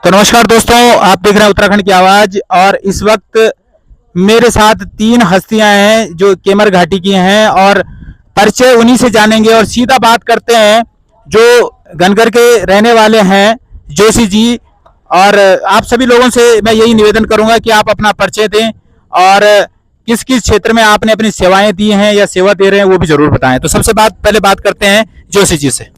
तो नमस्कार दोस्तों, आप देख रहे हैं उत्तराखंड की आवाज। और इस वक्त मेरे साथ तीन हस्तियां हैं जो केमर घाटी की हैं और परिचय उन्हीं से जानेंगे और सीधा बात करते हैं जो गनगर के रहने वाले हैं, जोशी जी। और आप सभी लोगों से मैं यही निवेदन करूंगा कि आप अपना परिचय दें और किस किस क्षेत्र में आपने अपनी सेवाएं दी हैं या सेवा दे रहे हैं वो भी जरूर बताएं। तो सबसे पहले बात करते हैं जोशी जी से।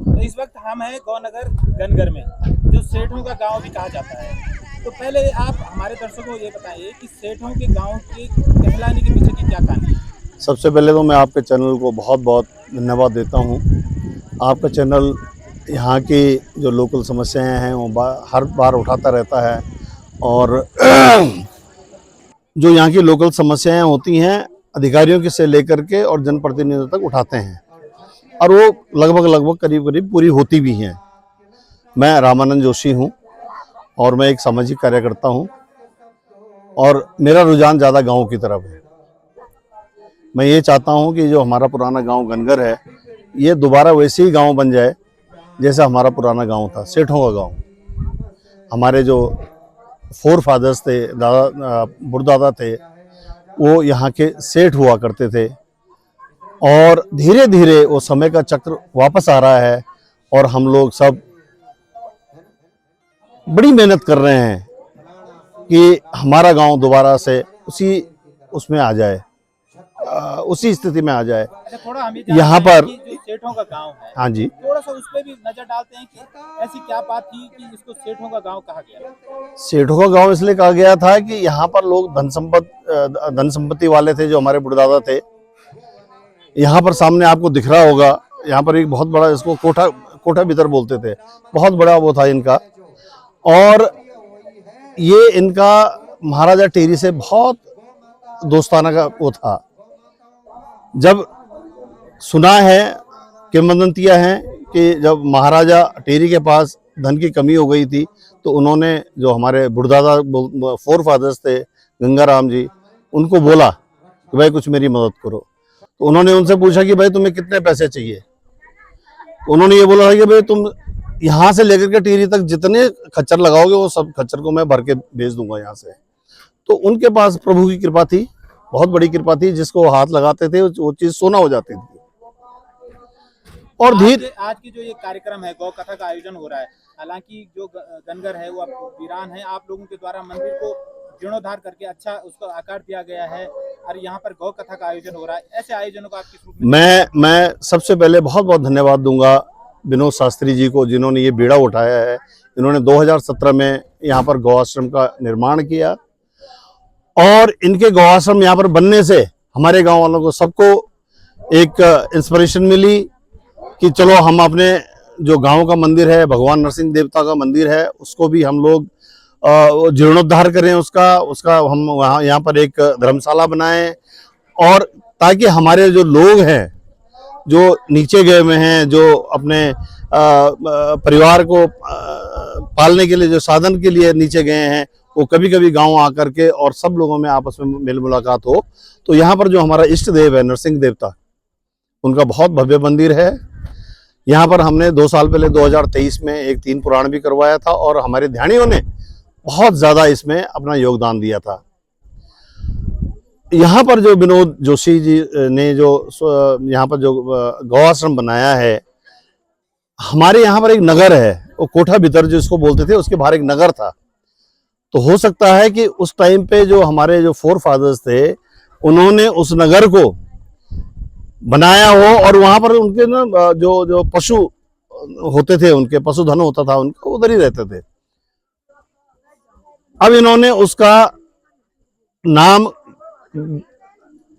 तो इस वक्त हम हैं गौनगर गनगर में, जो सेठों का गांव भी कहा जाता है। तो पहले आप हमारे दर्शकों को ये बताइए कि सेठों के गांव के कहलाने के पीछे की क्या कहानी है। सबसे पहले तो मैं आपके चैनल को बहुत बहुत धन्यवाद देता हूँ। आपका चैनल यहाँ की जो लोकल समस्याएं हैं वो हर बार उठाता रहता है और जो यहाँ की लोकल समस्याएं होती हैं अधिकारियों के से लेकर के और जनप्रतिनिधियों तक उठाते हैं और वो लगभग करीब पूरी होती भी हैं। मैं रामानंद जोशी हूँ और मैं एक सामाजिक कार्यकर्ता हूँ और मेरा रुझान ज़्यादा गाँव की तरफ है। मैं ये चाहता हूँ कि जो हमारा पुराना गांव गनगर है ये दोबारा वैसे ही गांव बन जाए जैसा हमारा पुराना गांव था, सेठों का गांव। हमारे जो फोर फादर्स थे, बुढ़दादा थे, वो यहाँ के सेठ हुआ करते थे और धीरे धीरे वो समय का चक्र वापस आ रहा है और हम लोग सब बड़ी मेहनत कर रहे हैं कि हमारा गांव दोबारा से उसमें आ जाए, उसी स्थिति में आ जाए। अच्छा, थोड़ा यहाँ पर जो सेठों का गांव है, हाँ जी, थोड़ा सा उस पर भी नजर डालते हैं कि ऐसी क्या बात थी कि इसको सेठों का गांव कहा गया। सेठों का गांव इसलिए कहा गया था कि यहाँ पर लोग धन संपत्ति वाले थे। जो हमारे बुढ़दादा थे, यहाँ पर सामने आपको दिख रहा होगा, यहाँ पर एक बहुत बड़ा, इसको कोठा भीतर बोलते थे, बहुत बड़ा वो था इनका। और ये इनका महाराजा टेरी से बहुत दोस्ताना का वो था। जब सुना है, किंवदंतियां हैं कि जब महाराजा टेरी के पास धन की कमी हो गई थी तो उन्होंने जो हमारे बुढ़दादा फोर फादर्स थे, गंगाराम जी, उनको बोला कि भाई कुछ मेरी मदद करो। तो उन्होंने उनसे पूछा कि भाई तुम्हें कितने पैसे चाहिए। तो उन्होंने ये बोला था कि भाई तुम यहाँ से लेकर के टीरी तक जितने खच्चर लगाओगे वो सब खच्चर को मैं भर के भेज दूंगा यहाँ से। तो उनके पास प्रभु की कृपा थी, बहुत बड़ी कृपा थी, जिसको हाथ लगाते थे वो चीज सोना हो जाती थी। और आज की जो ये कार्यक्रम है, गौ कथा का आयोजन हो रहा है, हालांकि जो गनगर है वो अब वीरान है, आप लोगों के द्वारा मंदिर को जीर्णोद्धार करके अच्छा उसको आकार दिया गया है और यहाँ पर गौ कथा का आयोजन हो रहा है। ऐसे आयोजनों का आप किस रूप में? मैं सबसे पहले बहुत बहुत धन्यवाद दूंगा विनोद शास्त्री जी को, जिन्होंने ये बीड़ा उठाया है। इन्होंने 2017 में यहाँ पर गौ आश्रम का निर्माण किया और इनके गौ आश्रम यहाँ पर बनने से हमारे गांव वालों को सबको एक इंस्पिरेशन मिली कि चलो हम अपने जो गांव का मंदिर है, भगवान नरसिंह देवता का मंदिर है, उसको भी हम लोग जीर्णोद्धार करें, उसका हम वहाँ यहाँ पर एक धर्मशाला बनाएं और ताकि हमारे जो लोग हैं जो नीचे गए हुए हैं, जो अपने परिवार को पालने के लिए, जो साधन के लिए नीचे गए हैं, वो कभी कभी गांव आकर के और सब लोगों में आपस में मेल मुलाकात हो। तो यहाँ पर जो हमारा इष्ट देव है नरसिंह देवता, उनका बहुत भव्य मंदिर है। यहाँ पर हमने 2 साल पहले 2023 में एक 3 पुराण भी करवाया था और हमारे ध्यानियों ने बहुत ज़्यादा इसमें अपना योगदान दिया था। यहाँ पर जो विनोद जोशी जी ने जो यहाँ पर जो गौ आश्रम बनाया है, हमारे यहाँ पर एक नगर है, वो कोठा भीतर जिसको बोलते थे, उसके बाहर एक नगर था। तो हो सकता है कि उस टाइम पे जो हमारे जो फोर फादर्स थे उन्होंने उस नगर को बनाया हो और वहां पर उनके ना जो पशु होते थे, उनके पशुधन होता था, उनका उधर ही रहते थे। अब इन्होंने उसका नाम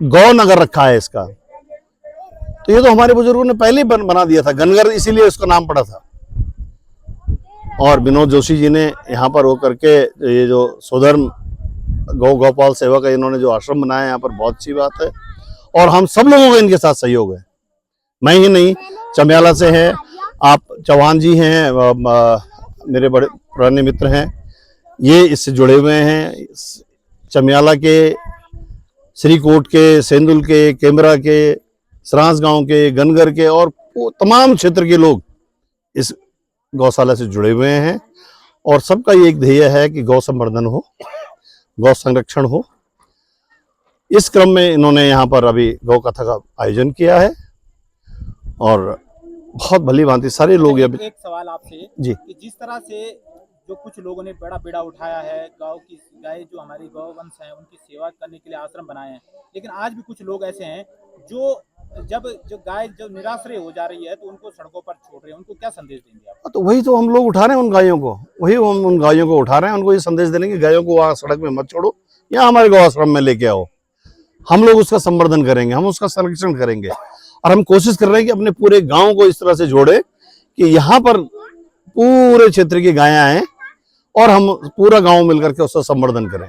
गौ नगर रखा है इसका। तो ये तो हमारे बुजुर्गों ने पहले ही बना दिया था गनगर, इसीलिए उसका नाम पड़ा था। और विनोद जोशी जी ने यहाँ पर होकर के ये जो सोधर्म गौपाल सेवा का इन्होंने जो आश्रम बनाया है यहाँ पर, बहुत अच्छी बात है और हम सब लोगों का इनके साथ सहयोग है। मैं ही नहीं, चमियाला से है, आप चौहान जी हैं, मेरे बड़े पुराने मित्र हैं, ये इससे जुड़े हुए हैं। चमियाला के श्रीकोट के, सेंदुल के, केमरा के, सरांस गांव के, गनगर के और वो तमाम क्षेत्र के लोग इस गौशाला से जुड़े हुए हैं और सबका ये एक ध्येय है कि गौ संवर्धन हो, गौ संरक्षण हो। इस क्रम में इन्होंने यहाँ पर अभी गौ कथा का आयोजन किया है और बहुत भली भांति सारे लोग एक सवाल आपसे जी कि जिस तरह से जो कुछ लोगों ने बड़ा बेड़ा उठाया है, गाय जो हमारी गौवंश हैं उनकी सेवा करने के लिए आश्रम बनाए हैं, लेकिन आज भी कुछ लोग ऐसे हैं जो जो गाय जब निराश्रय हो जा रही है तो उनको सड़कों पर छोड़ रहे हैं, उनको क्या संदेश देंगे आप? तो वही तो हम लोग उठा रहे हैं उन गायों को, वही हम उन गायों को उठा रहे हैं, उनको ये संदेश देने की गायों को वहाँ सड़क में मत छोड़ो, यहाँ हमारे गौ आश्रम में लेके आओ। हम लोग उसका संवर्धन करेंगे, हम उसका संरक्षण करेंगे और हम कोशिश कर रहे हैं कि अपने पूरे गांव को इस तरह से जोड़े कि यहाँ पर पूरे क्षेत्र की गायां हैं और हम पूरा गांव मिलकर के उसका संवर्धन करें।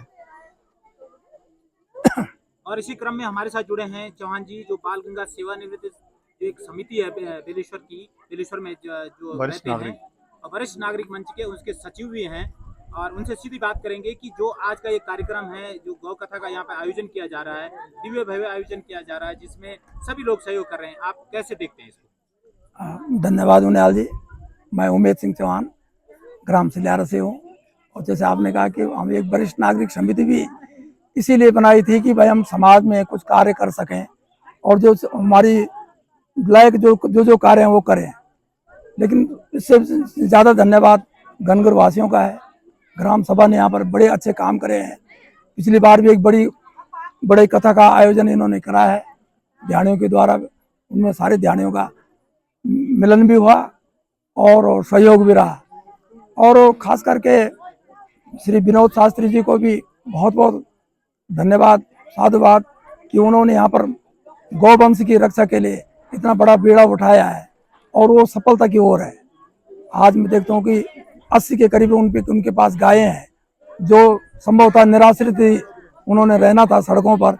और इसी क्रम में हमारे साथ जुड़े हैं चौहान जी, जो बाल गंगा सेवानिवृत्त जो एक समिति है बेलेश्वर में जो रहते हैं, वरिष्ठ नागरिक मंच के उसके सचिव भी हैं, और उनसे सीधी बात करेंगे कि जो आज का ये कार्यक्रम है, जो गौ कथा का यहाँ पे आयोजन किया जा रहा है, दिव्य भव्य आयोजन किया जा रहा है, जिसमें सभी लोग सहयोग कर रहे हैं, आप कैसे देखते हैं इसको? धन्यवाद उनियाल जी। मैं उमेद सिंह चौहान ग्राम सिल्यारा से हूँ और जैसे आपने कहा कि हम एक वरिष्ठ नागरिक समिति भी इसीलिए बनाई थी कि भाई हम समाज में कुछ कार्य कर सकें और जो हमारी लायक जो कार्य हैं वो करें। लेकिन इससे ज़्यादा धन्यवाद गनगर वासियों का है। ग्राम सभा ने यहाँ पर बड़े अच्छे काम करे हैं। पिछली बार भी एक बड़ी कथा का आयोजन इन्होंने करा है ध्यानियों के द्वारा, उनमें सारे ध्यानियों का मिलन भी हुआ और सहयोग भी रहा। और खास करके श्री विनोद शास्त्री जी को भी बहुत बहुत धन्यवाद, साधुवाद कि उन्होंने यहाँ पर गौवंश की रक्षा के लिए इतना बड़ा बीड़ा उठाया है और वो सफलता की ओर है। आज मैं देखता हूँ कि 80 के करीब उनके पास गायें हैं जो संभवतः निराश्रित थी, उन्होंने रहना था सड़कों पर,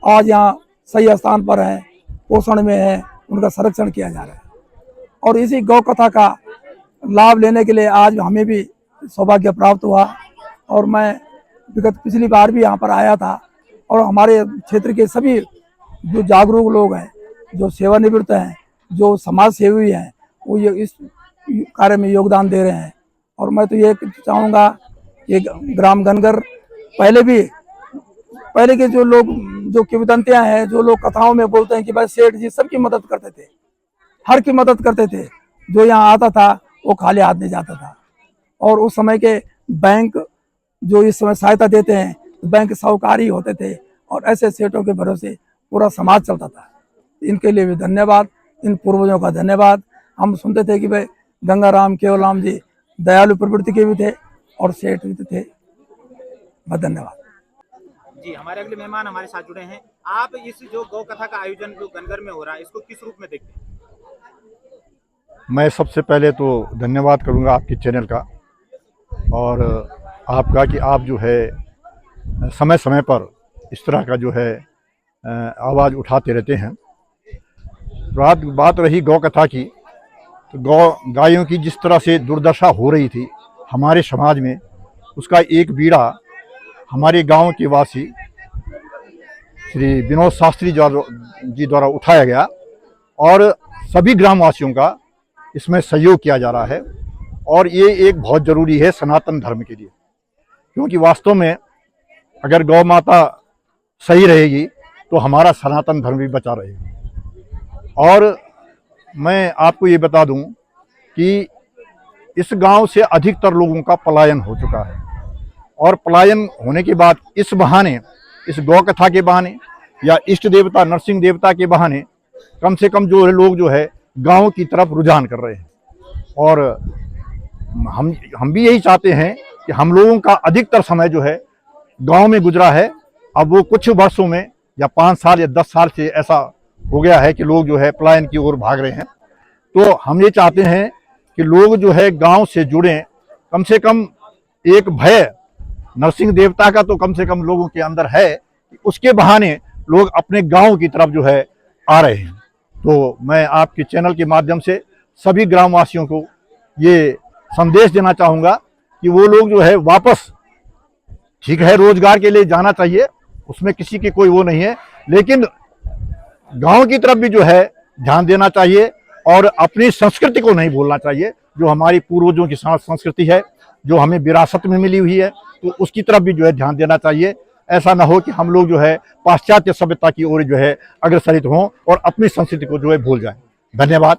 आज यहाँ सही स्थान पर हैं, पोषण में है, उनका संरक्षण किया जा रहा है। और इसी गौ कथा का लाभ लेने के लिए आज हमें भी सौभाग्य प्राप्त हुआ और मैं पिछली बार भी यहाँ पर आया था और हमारे क्षेत्र के सभी जो जागरूक लोग हैं, जो सेवानिवृत्त हैं, जो समाज सेवी हैं, वो ये इस कार्य में योगदान दे रहे हैं। और मैं तो ये चाहूँगा कि ग्राम गनगर पहले के जो लोग, जो किंवदंतियाँ हैं, जो लोग कथाओं में बोलते हैं कि भाई सेठ जी सबकी मदद करते थे, हर की मदद करते थे, जो यहाँ आता था वो खाली हाथ नहीं जाता था। और उस समय के बैंक जो इस समय सहायता देते हैं, बैंक साहूकारी होते थे और ऐसे सेठों के भरोसे पूरा समाज चलता था। इनके लिए भी धन्यवाद, इन पूर्वजों का धन्यवाद। हम सुनते थे कि भाई गंगाराम केवलराम जी दयालु प्रवृत्ति के भी थे और सेठ भी थे। बहुत धन्यवाद जी। हमारे अगले मेहमान हमारे साथ जुड़े हैं। आप इस जो गौ कथा का आयोजन जो गनगर में हो रहा है, इसको किस रूप में देखते हैं? मैं सबसे पहले तो धन्यवाद करूंगा आपके चैनल का और आपका कि आप जो है समय समय पर इस तरह का जो है आवाज़ उठाते रहते हैं। बात रही गौ कथा की, तो गायों की जिस तरह से दुर्दशा हो रही थी हमारे समाज में, उसका एक बीड़ा हमारे गांव के वासी श्री विनोद शास्त्री जी द्वारा उठाया गया और सभी ग्रामवासियों का इसमें सहयोग किया जा रहा है। और ये एक बहुत ज़रूरी है सनातन धर्म के लिए, क्योंकि वास्तव में अगर गौ माता सही रहेगी तो हमारा सनातन धर्म भी बचा रहेगा। और मैं आपको ये बता दूं कि इस गांव से अधिकतर लोगों का पलायन हो चुका है और पलायन होने के बाद इस बहाने, इस गौ कथा के बहाने या इष्ट देवता नरसिंह देवता के बहाने कम से कम जो लोग जो है गांव की तरफ रुझान कर रहे हैं। और हम भी यही चाहते हैं कि हम लोगों का अधिकतर समय जो है गांव में गुजरा है। अब वो कुछ वर्षों में या 5 साल या 10 साल से ऐसा हो गया है कि लोग जो है पलायन की ओर भाग रहे हैं। तो हम ये चाहते हैं कि लोग जो है गांव से जुड़ें, कम से कम एक भय नरसिंह देवता का तो कम से कम लोगों के अंदर है, उसके बहाने लोग अपने गांव की तरफ जो है आ रहे हैं। तो मैं आपके चैनल के माध्यम से सभी ग्रामवासियों को ये संदेश देना चाहूँगा कि वो लोग जो है वापस, ठीक है रोजगार के लिए जाना चाहिए, उसमें किसी की कोई वो नहीं है, लेकिन गांव की तरफ भी जो है ध्यान देना चाहिए और अपनी संस्कृति को नहीं भूलना चाहिए, जो हमारी पूर्वजों की संस्कृति है, जो हमें विरासत में मिली हुई है, तो उसकी तरफ भी जो है ध्यान देना चाहिए। ऐसा ना हो कि हम लोग जो है पाश्चात्य सभ्यता की ओर जो है अग्रसरित हों और अपनी संस्कृति को जो है भूल जाएं। धन्यवाद।